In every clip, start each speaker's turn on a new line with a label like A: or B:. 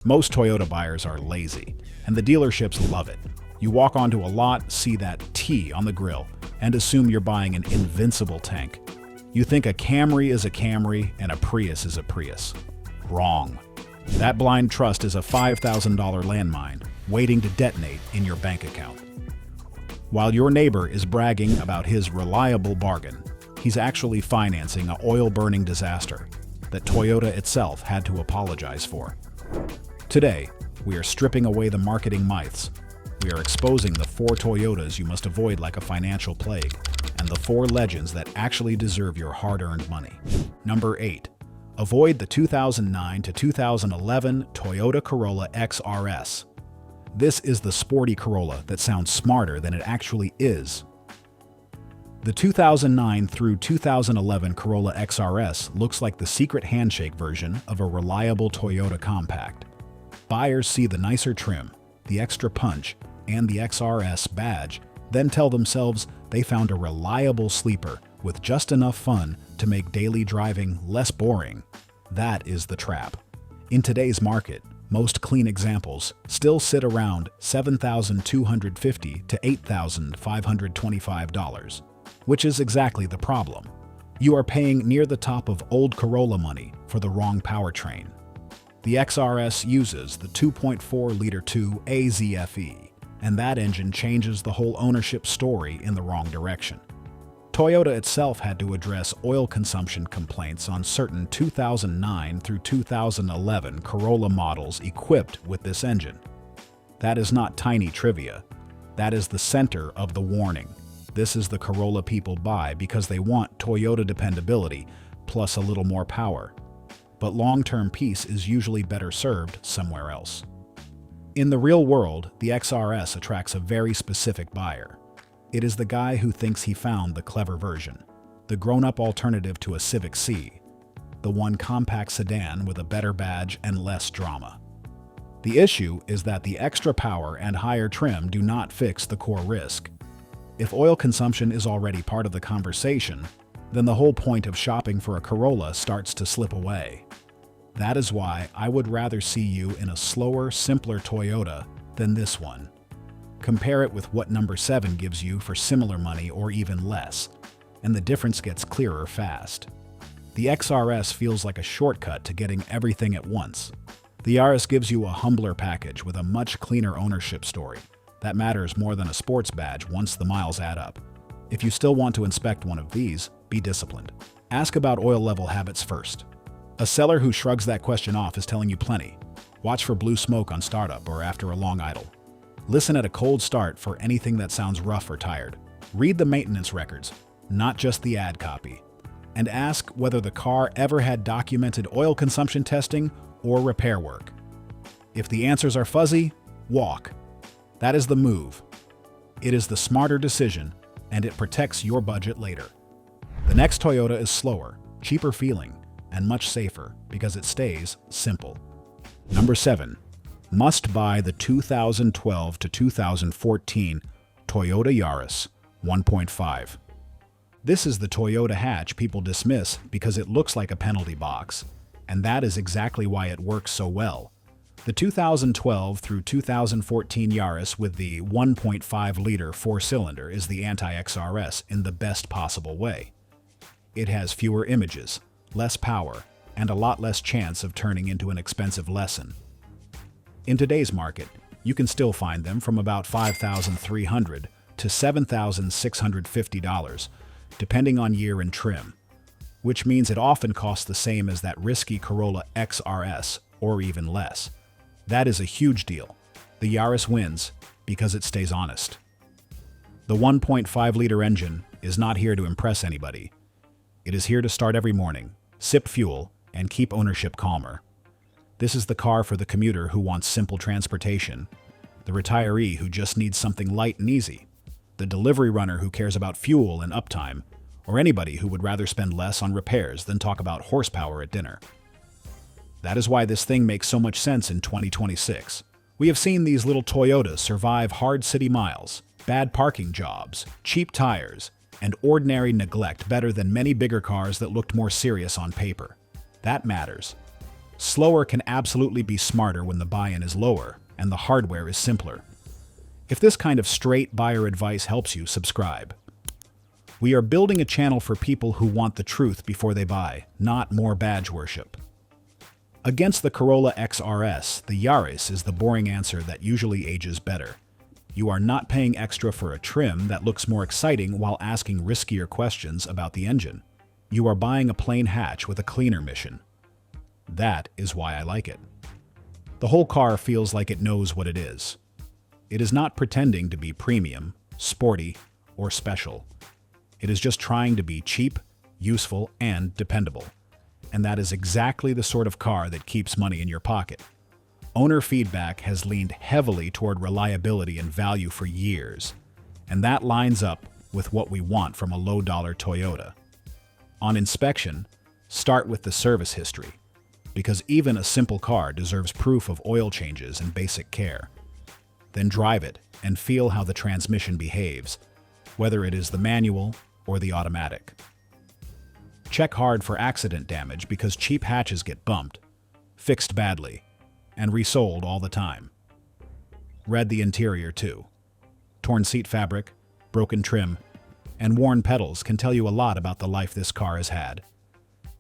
A: Most Toyota buyers are lazy, and the dealerships love it. You walk onto a lot, see that T on the grill, and assume you're buying an invincible tank. You think a Camry is a Camry and a Prius is a Prius. Wrong. That blind trust is a $5,000 landmine waiting to detonate in your bank account. While your neighbor is bragging about his reliable bargain, he's actually financing an oil-burning disaster that Toyota itself had to apologize for. Today, we are stripping away the marketing myths. We are exposing the 4 Toyotas you must avoid like a financial plague, and the 4 legends that actually deserve your hard-earned money. Number 8. Avoid the 2009 to 2011 Toyota Corolla XRS. This is the sporty Corolla that sounds smarter than it actually is. The 2009 through 2011 Corolla XRS looks like the secret handshake version of a reliable Toyota compact. Buyers see the nicer trim, the extra punch, and the XRS badge, then tell themselves they found a reliable sleeper with just enough fun to make daily driving less boring. That is the trap. In today's market, most clean examples still sit around $7,250 to $8,525, which is exactly the problem. You are paying near the top of old Corolla money for the wrong powertrain. The XRS uses the 2.4-liter 2 AZFE, and that engine changes the whole ownership story in the wrong direction. Toyota itself had to address oil consumption complaints on certain 2009 through 2011 Corolla models equipped with this engine. That is not tiny trivia. That is the center of the warning. This is the Corolla people buy because they want Toyota dependability plus a little more power. But long-term peace is usually better served somewhere else. In the real world, the XRS attracts a very specific buyer. It is the guy who thinks he found the clever version, the grown-up alternative to a Civic C, the one compact sedan with a better badge and less drama. The issue is that the extra power and higher trim do not fix the core risk. If oil consumption is already part of the conversation, then the whole point of shopping for a Corolla starts to slip away. That is why I would rather see you in a slower, simpler Toyota than this one. Compare it with what number 7 gives you for similar money or even less, and the difference gets clearer fast. The XRS feels like a shortcut to getting everything at once. The Yaris gives you a humbler package with a much cleaner ownership story. That matters more than a sports badge once the miles add up. If you still want to inspect one of these, be disciplined. Ask about oil level habits first. A seller who shrugs that question off is telling you plenty. Watch for blue smoke on startup or after a long idle. Listen at a cold start for anything that sounds rough or tired. Read the maintenance records, not just the ad copy. And ask whether the car ever had documented oil consumption testing or repair work. If the answers are fuzzy, walk. That is the move. It is the smarter decision, and it protects your budget later. The next Toyota is slower, cheaper feeling, and much safer because it stays simple. Number 7. Must buy the 2012 to 2014 Toyota Yaris 1.5. This is the Toyota hatch people dismiss because it looks like a penalty box, and that is exactly why it works so well. The 2012 through 2014 Yaris with the 1.5-liter 4-cylinder is the anti-XRS in the best possible way. It has fewer images, less power, and a lot less chance of turning into an expensive lesson. In today's market, you can still find them from about $5,300 to $7,650, depending on year and trim, which means it often costs the same as that risky Corolla XRS or even less. That is a huge deal. The Yaris wins because it stays honest. The 1.5-liter engine is not here to impress anybody. It is here to start every morning, sip fuel, and keep ownership calmer. This is the car for the commuter who wants simple transportation, the retiree who just needs something light and easy, the delivery runner who cares about fuel and uptime, or anybody who would rather spend less on repairs than talk about horsepower at dinner. That is why this thing makes so much sense in 2026. We have seen these little Toyotas survive hard city miles, bad parking jobs, cheap tires, and ordinary neglect better than many bigger cars that looked more serious on paper. That matters. Slower can absolutely be smarter when the buy-in is lower and the hardware is simpler. If this kind of straight buyer advice helps you, subscribe. We are building a channel for people who want the truth before they buy, not more badge worship. Against the Corolla XRS, the Yaris is the boring answer that usually ages better. You are not paying extra for a trim that looks more exciting while asking riskier questions about the engine. You are buying a plain hatch with a cleaner mission. That is why I like it. The whole car feels like it knows what it is. It is not pretending to be premium, sporty, or special. It is just trying to be cheap, useful, and dependable. And that is exactly the sort of car that keeps money in your pocket. Owner feedback has leaned heavily toward reliability and value for years, and that lines up with what we want from a low-dollar Toyota. On inspection, start with the service history, because even a simple car deserves proof of oil changes and basic care. Then drive it and feel how the transmission behaves, whether it is the manual or the automatic. Check hard for accident damage because cheap hatches get bumped, fixed badly, and resold all the time. Read the interior too. Torn seat fabric, broken trim, and worn pedals can tell you a lot about the life this car has had.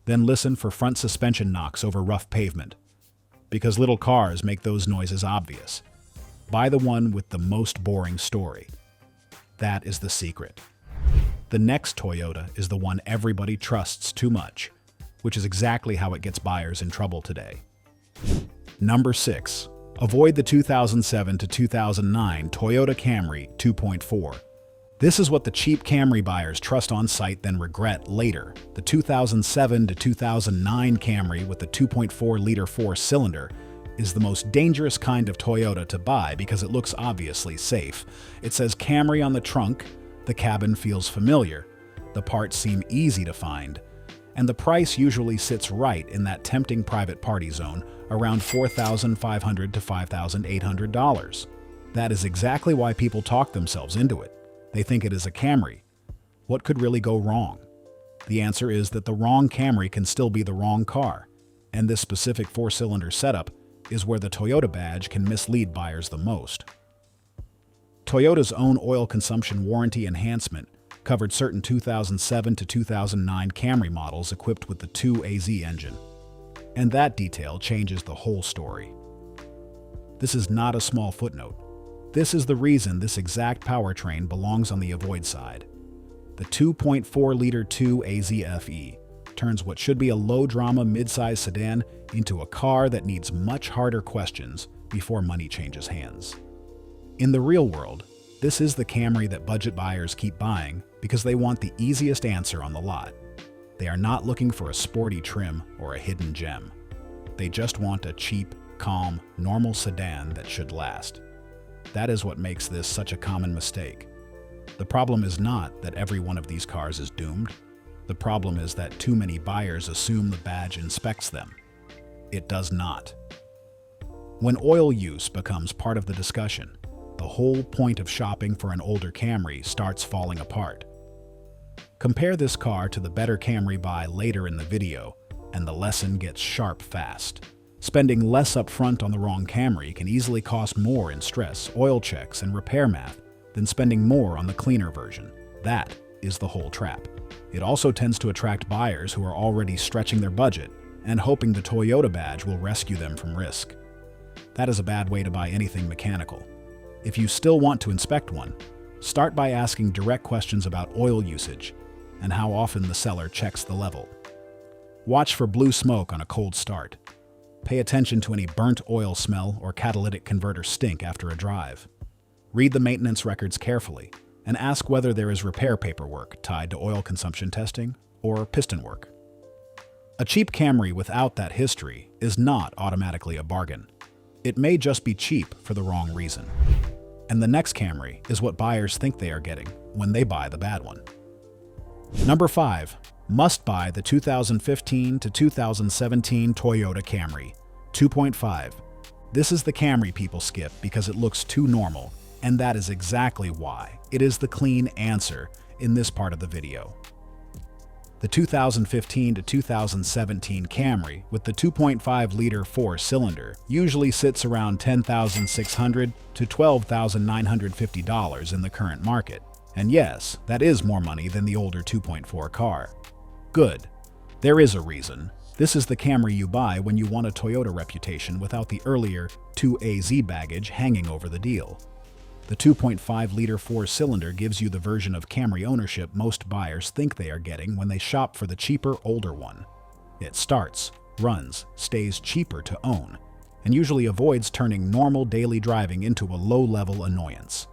A: Then listen for front suspension knocks over rough pavement, because little cars make those noises obvious. Buy the one with the most boring story. That is the secret. The next Toyota is the one everybody trusts too much, which is exactly how it gets buyers in trouble today. Number 6. Avoid the 2007 to 2009 Toyota Camry 2.4. This is what the cheap Camry buyers trust on site then regret later. The 2007 to 2009 Camry with the 2.4-liter four-cylinder is the most dangerous kind of Toyota to buy because it looks obviously safe. It says Camry on the trunk, the cabin feels familiar, the parts seem easy to find, and the price usually sits right in that tempting private party zone, around $4,500 to $5,800. That is exactly why people talk themselves into it. They think it is a Camry. What could really go wrong? The answer is that the wrong Camry can still be the wrong car, and this specific four-cylinder setup is where the Toyota badge can mislead buyers the most. Toyota's own oil consumption warranty enhancement covered certain 2007 to 2009 Camry models equipped with the 2AZ engine. And that detail changes the whole story. This is not a small footnote. This is the reason this exact powertrain belongs on the avoid side. The 2.4-liter 2AZ FE turns what should be a low-drama mid-size sedan into a car that needs much harder questions before money changes hands. In the real world, this is the Camry that budget buyers keep buying because they want the easiest answer on the lot. They are not looking for a sporty trim or a hidden gem. They just want a cheap, calm, normal sedan that should last. That is what makes this such a common mistake. The problem is not that every one of these cars is doomed. The problem is that too many buyers assume the badge inspects them. It does not. When oil use becomes part of the discussion, the whole point of shopping for an older Camry starts falling apart. Compare this car to the better Camry buy later in the video, and the lesson gets sharp fast. Spending less upfront on the wrong Camry can easily cost more in stress, oil checks, and repair math than spending more on the cleaner version. That is the whole trap. It also tends to attract buyers who are already stretching their budget and hoping the Toyota badge will rescue them from risk. That is a bad way to buy anything mechanical. If you still want to inspect one, start by asking direct questions about oil usage and how often the seller checks the level. Watch for blue smoke on a cold start. Pay attention to any burnt oil smell or catalytic converter stink after a drive. Read the maintenance records carefully and ask whether there is repair paperwork tied to oil consumption testing or piston work. A cheap Camry without that history is not automatically a bargain. It may just be cheap for the wrong reason. And the next Camry is what buyers think they are getting when they buy the bad one. Number 5. Must buy the 2015 to 2017 Toyota Camry 2.5. This is the Camry people skip because it looks too normal, and that is exactly why it is the clean answer in this part of the video. The 2015 to 2017 Camry with the 2.5-liter four-cylinder usually sits around $10,600 to $12,950 in the current market. And yes, that is more money than the older 2.4 car. Good. There is a reason. This is the Camry you buy when you want a Toyota reputation without the earlier 2AZ baggage hanging over the deal. The 2.5-liter four-cylinder gives you the version of Camry ownership most buyers think they are getting when they shop for the cheaper, older one. It starts, runs, stays cheaper to own, and usually avoids turning normal daily driving into a low-level annoyance.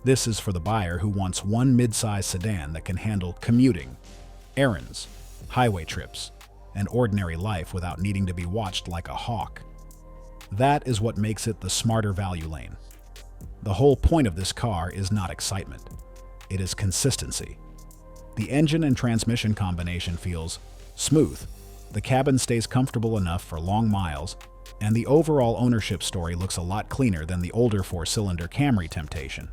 A: This is for the buyer who wants one mid-size sedan that can handle commuting, errands, highway trips, and ordinary life without needing to be watched like a hawk. That is what makes it the smarter value lane. The whole point of this car is not excitement. It is consistency. The engine and transmission combination feels smooth, the cabin stays comfortable enough for long miles, and the overall ownership story looks a lot cleaner than the older four-cylinder Camry temptation.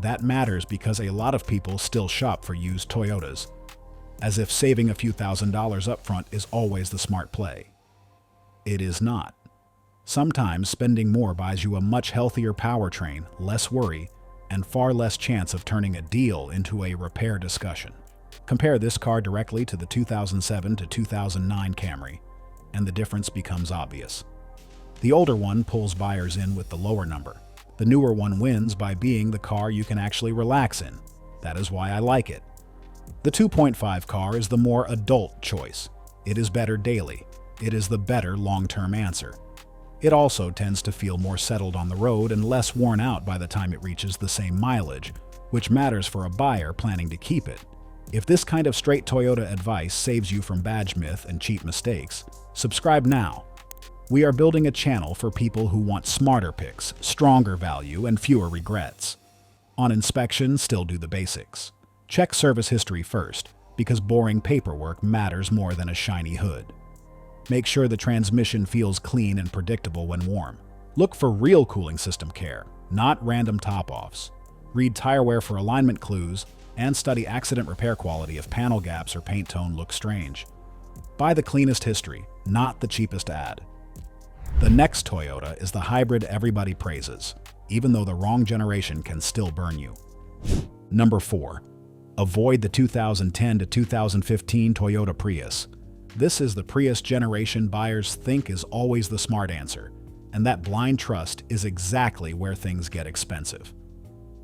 A: That matters because a lot of people still shop for used Toyotas, as if saving a few $1,000s up front is always the smart play. It is not. Sometimes spending more buys you a much healthier powertrain, less worry, and far less chance of turning a deal into a repair discussion. Compare this car directly to the 2007 to 2009 Camry, and the difference becomes obvious. The older one pulls buyers in with the lower number. The newer one wins by being the car you can actually relax in. That is why I like it. The 2.5 car is the more adult choice. It is better daily. It is the better long-term answer. It also tends to feel more settled on the road and less worn out by the time it reaches the same mileage, which matters for a buyer planning to keep it. If this kind of straight Toyota advice saves you from badge myth and cheap mistakes, subscribe now. We are building a channel for people who want smarter picks, stronger value, and fewer regrets. On inspection, still do the basics. Check service history first, because boring paperwork matters more than a shiny hood. Make sure the transmission feels clean and predictable when warm. Look for real cooling system care, not random top-offs. Read tire wear for alignment clues, and study accident repair quality if panel gaps or paint tone look strange. Buy the cleanest history, not the cheapest ad. The next Toyota is the hybrid everybody praises, even though the wrong generation can still burn you. Number 4. Avoid the 2010 to 2015 Toyota Prius. This is the Prius generation buyers think is always the smart answer, and that blind trust is exactly where things get expensive.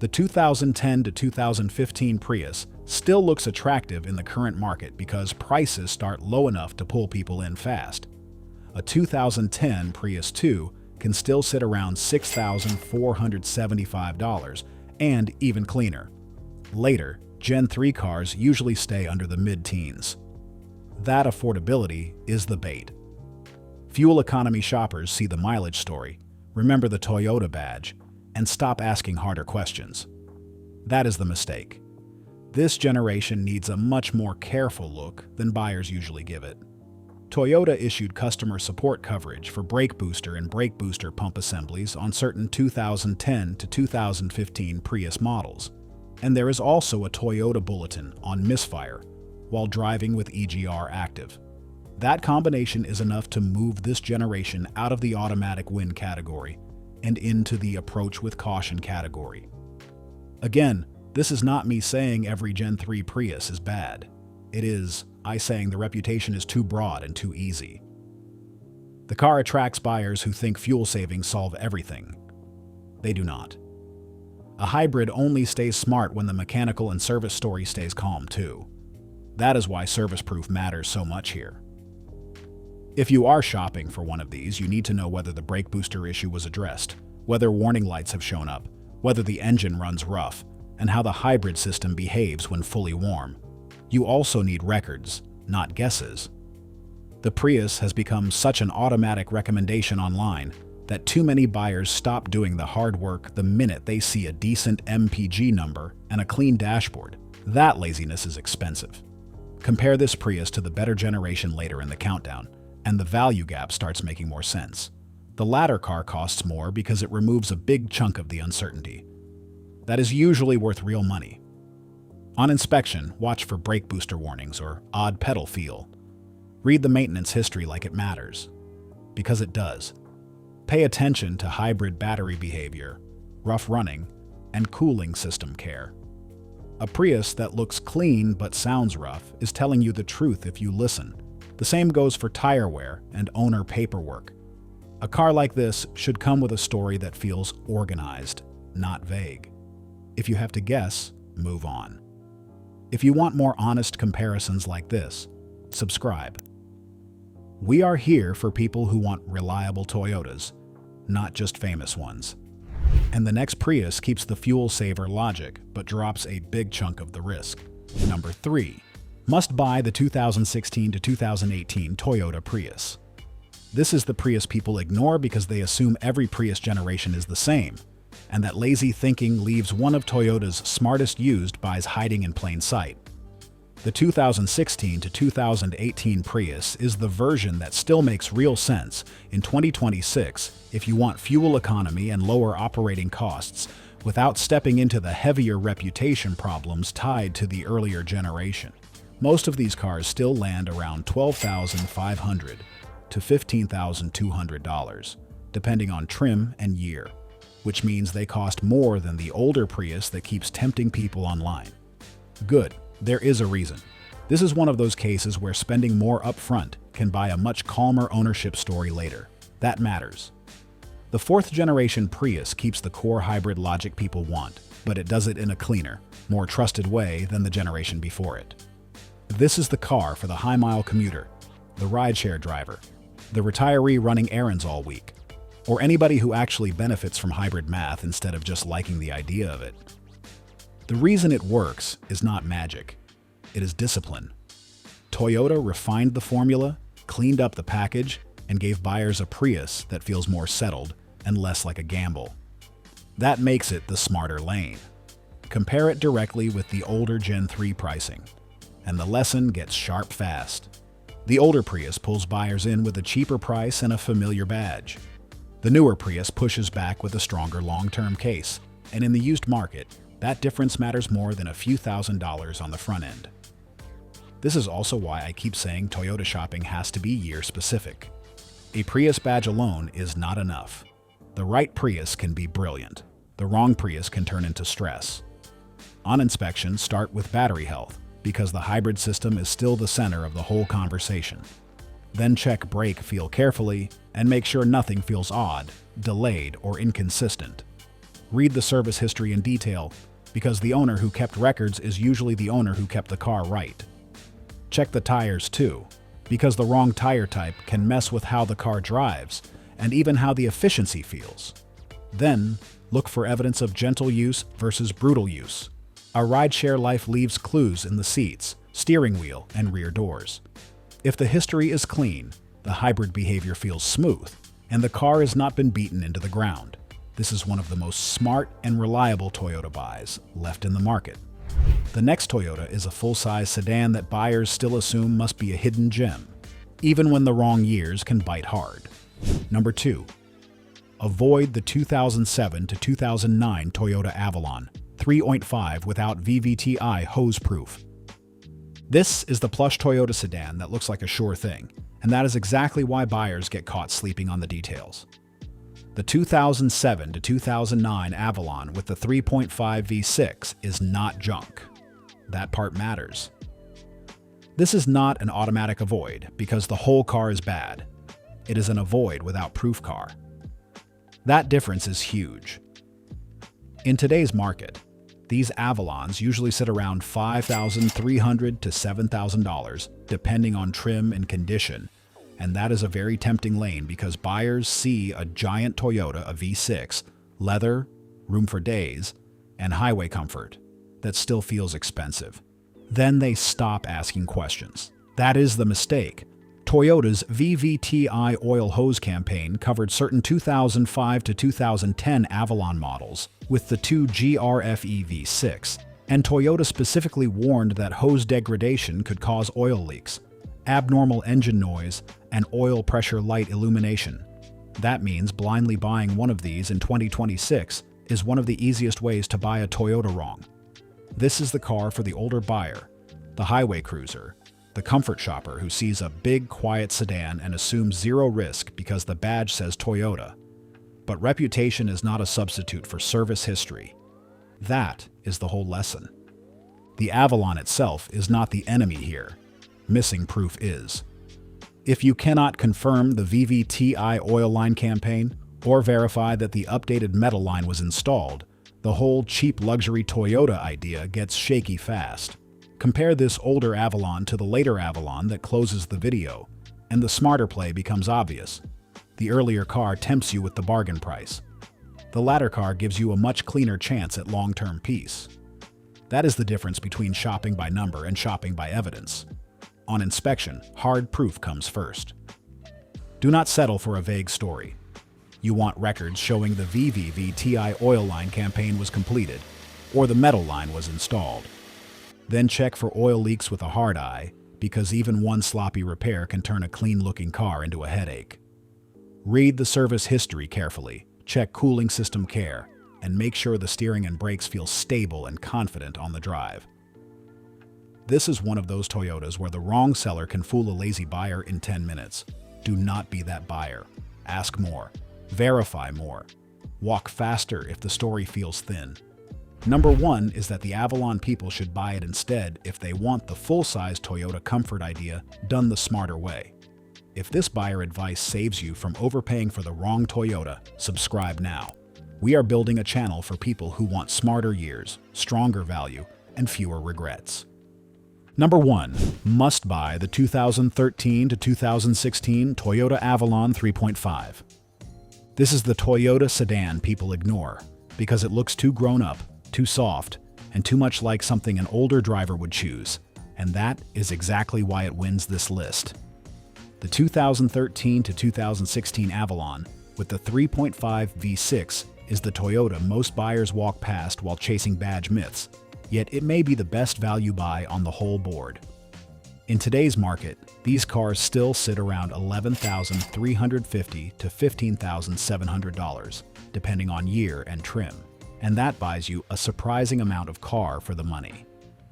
A: The 2010 to 2015 Prius still looks attractive in the current market because prices start low enough to pull people in fast. A 2010 Prius 2 can still sit around $6,475 and even cleaner. Later, Gen 3 cars usually stay under the mid-teens. That affordability is the bait. Fuel economy shoppers see the mileage story, remember the Toyota badge, and stop asking harder questions. That is the mistake. This generation needs a much more careful look than buyers usually give it. Toyota issued customer support coverage for brake booster and brake booster pump assemblies on certain 2010 to 2015 Prius models. And there is also a Toyota bulletin on misfire while driving with EGR active. That combination is enough to move this generation out of the automatic win category and into the approach with caution category. Again, this is not me saying every Gen 3 Prius is bad. It is I saying the reputation is too broad and too easy. The car attracts buyers who think fuel savings solve everything. They do not. A hybrid only stays smart when the mechanical and service story stays calm too. That is why service proof matters so much here. If you are shopping for one of these, you need to know whether the brake booster issue was addressed, whether warning lights have shown up, whether the engine runs rough, and how the hybrid system behaves when fully warm. You also need records, not guesses. The Prius has become such an automatic recommendation online that too many buyers stop doing the hard work the minute they see a decent MPG number and a clean dashboard. That laziness is expensive. Compare this Prius to the better generation later in the countdown, and the value gap starts making more sense. The latter car costs more because it removes a big chunk of the uncertainty. That is usually worth real money. On inspection, watch for brake booster warnings or odd pedal feel. Read the maintenance history like it matters, because it does. Pay attention to hybrid battery behavior, rough running, and cooling system care. A Prius that looks clean but sounds rough is telling you the truth if you listen. The same goes for tire wear and owner paperwork. A car like this should come with a story that feels organized, not vague. If you have to guess, move on. If you want more honest comparisons like this, subscribe. We are here for people who want reliable Toyotas, not just famous ones. And the next Prius keeps the fuel saver logic, but drops a big chunk of the risk. Number 3. Must buy the 2016 to 2018 Toyota Prius. This is the Prius people ignore because they assume every Prius generation is the same, and that lazy thinking leaves one of Toyota's smartest used buys hiding in plain sight. The 2016 to 2018 Prius is the version that still makes real sense in 2026 if you want fuel economy and lower operating costs without stepping into the heavier reputation problems tied to the earlier generation. Most of these cars still land around $12,500 to $15,200, depending on trim and year, which means they cost more than the older Prius that keeps tempting people online. Good. There is a reason. This is one of those cases where spending more upfront can buy a much calmer ownership story later. That matters. The 4th generation Prius keeps the core hybrid logic people want, but it does it in a cleaner, more trusted way than the generation before it. This is the car for the high-mile commuter, the rideshare driver, the retiree running errands all week, or anybody who actually benefits from hybrid math instead of just liking the idea of it. The reason it works is not magic. It is discipline. Toyota refined the formula, cleaned up the package, and gave buyers a Prius that feels more settled and less like a gamble. That makes it the smarter lane. Compare it directly with the older Gen 3 pricing, and the lesson gets sharp fast. The older Prius pulls buyers in with a cheaper price and a familiar badge. The newer Prius pushes back with a stronger long-term case, and in the used market, that difference matters more than a few $1,000s on the front end. This is also why I keep saying Toyota shopping has to be year-specific. A Prius badge alone is not enough. The right Prius can be brilliant. The wrong Prius can turn into stress. On inspection, start with battery health, because the hybrid system is still the center of the whole conversation. Then check brake feel carefully, and make sure nothing feels odd, delayed, or inconsistent. Read the service history in detail, because the owner who kept records is usually the owner who kept the car right. Check the tires too, because the wrong tire type can mess with how the car drives, and even how the efficiency feels. Then, look for evidence of gentle use versus brutal use. A rideshare life leaves clues in the seats, steering wheel, and rear doors. If the history is clean, the hybrid behavior feels smooth, and the car has not been beaten into the ground. This is one of the most smart and reliable Toyota buys left in the market. The next Toyota is a full-size sedan that buyers still assume must be a hidden gem, even when the wrong years can bite hard. Number 2. Avoid the 2007 to 2009 Toyota Avalon 3.5 without VVT-i hose-proof. This is the plush Toyota sedan that looks like a sure thing, and that is exactly why buyers get caught sleeping on the details. The 2007 to 2009 Avalon with the 3.5 V6 is not junk. That part matters. This is not an automatic avoid because the whole car is bad. It is an avoid without proof car. That difference is huge. In today's market, these Avalons usually sit around $5,300 to $7,000, depending on trim and condition, and that is a very tempting lane because buyers see a giant Toyota, a V6, leather, room for days, and highway comfort that still feels expensive. Then they stop asking questions. That is the mistake. Toyota's VVT-i oil hose campaign covered certain 2005 to 2010 Avalon models with the 2 GRFE V6, and Toyota specifically warned that hose degradation could cause oil leaks, abnormal engine noise, and oil pressure light illumination. That means blindly buying one of these in 2026 is one of the easiest ways to buy a Toyota wrong. This is the car for the older buyer, the highway cruiser, the comfort shopper who sees a big, quiet sedan and assumes zero risk because the badge says Toyota. But reputation is not a substitute for service history. That is the whole lesson. The Avalon itself is not the enemy here. Missing proof is. If you cannot confirm the VVTi oil line campaign or verify that the updated metal line was installed, the whole cheap luxury Toyota idea gets shaky fast. Compare this older Avalon to the later Avalon that closes the video, and the smarter play becomes obvious. The earlier car tempts you with the bargain price. The latter car gives you a much cleaner chance at long-term peace. That is the difference between shopping by number and shopping by evidence. On inspection, hard proof comes first. Do not settle for a vague story. You want records showing the VVVTi oil line campaign was completed, or the metal line was installed. Then check for oil leaks with a hard eye, because even one sloppy repair can turn a clean-looking car into a headache. Read the service history carefully, check cooling system care, and make sure the steering and brakes feel stable and confident on the drive. This is one of those Toyotas where the wrong seller can fool a lazy buyer in 10 minutes. Do not be that buyer. Ask more. Verify more. Walk faster if the story feels thin. Number one is that the Avalon people should buy it instead if they want the full-size Toyota comfort idea done the smarter way. If this buyer advice saves you from overpaying for the wrong Toyota, subscribe now. We are building a channel for people who want smarter years, stronger value, and fewer regrets. Number 1. Must buy the 2013 to 2016 Toyota Avalon 3.5. This is the Toyota sedan people ignore because it looks too grown up, too soft, and too much like something an older driver would choose. And that is exactly why it wins this list. The 2013 to 2016 Avalon with the 3.5 V6 is the Toyota most buyers walk past while chasing badge myths, yet it may be the best value buy on the whole board. In today's market, these cars still sit around $11,350 to $15,700, depending on year and trim, and that buys you a surprising amount of car for the money.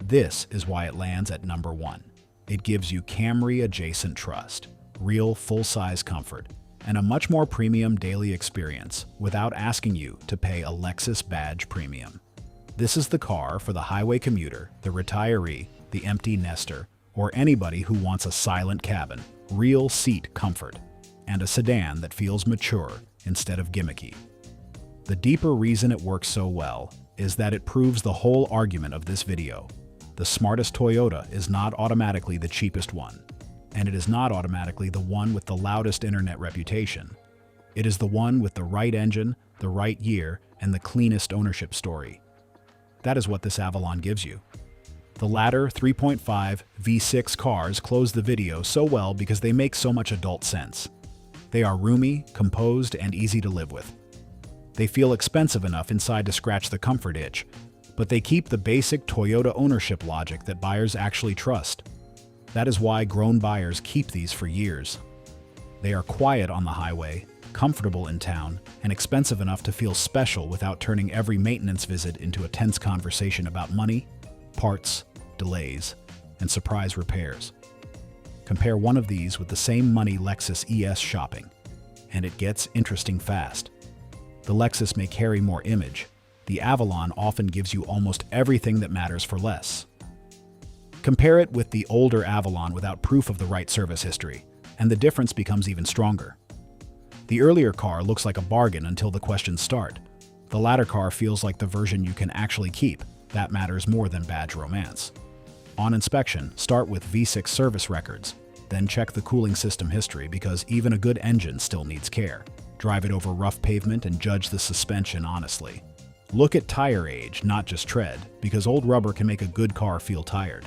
A: This is why it lands at number 1. It gives you Camry-adjacent trust, real full-size comfort, and a much more premium daily experience without asking you to pay a Lexus badge premium. This is the car for the highway commuter, the retiree, the empty nester, or anybody who wants a silent cabin, real seat comfort, and a sedan that feels mature instead of gimmicky. The deeper reason it works so well is that it proves the whole argument of this video. The smartest Toyota is not automatically the cheapest one, and it is not automatically the one with the loudest internet reputation. It is the one with the right engine, the right year, and the cleanest ownership story. That is what this Avalon gives you. The latter 3.5 V6 cars close the video so well because they make so much adult sense. They are roomy, composed, and easy to live with. They feel expensive enough inside to scratch the comfort itch, but they keep the basic Toyota ownership logic that buyers actually trust. That is why grown buyers keep these for years. They are quiet on the highway, comfortable in town, and expensive enough to feel special without turning every maintenance visit into a tense conversation about money, parts, delays, and surprise repairs. Compare one of these with the same money Lexus ES shopping, and it gets interesting fast. The Lexus may carry more image. The Avalon often gives you almost everything that matters for less. Compare it with the older Avalon without proof of the right service history, and the difference becomes even stronger. The earlier car looks like a bargain until the questions start. The latter car feels like the version you can actually keep. That matters more than badge romance. On inspection, start with V6 service records, then check the cooling system history because even a good engine still needs care. Drive it over rough pavement and judge the suspension honestly. Look at tire age, not just tread, because old rubber can make a good car feel tired.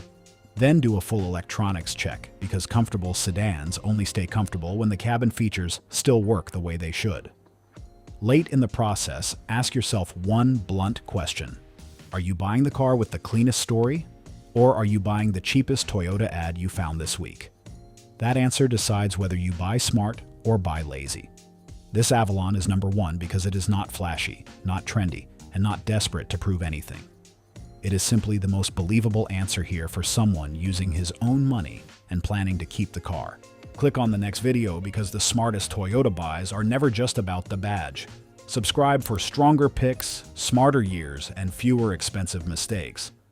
A: Then do a full electronics check, because comfortable sedans only stay comfortable when the cabin features still work the way they should. Late in the process, ask yourself one blunt question. Are you buying the car with the cleanest story? Or are you buying the cheapest Toyota ad you found this week? That answer decides whether you buy smart or buy lazy. This Avalon is number 1 because it is not flashy, not trendy, and not desperate to prove anything. It is simply the most believable answer here for someone using his own money and planning to keep the car. Click on the next video because the smartest Toyota buys are never just about the badge. Subscribe for stronger picks, smarter years, and fewer expensive mistakes.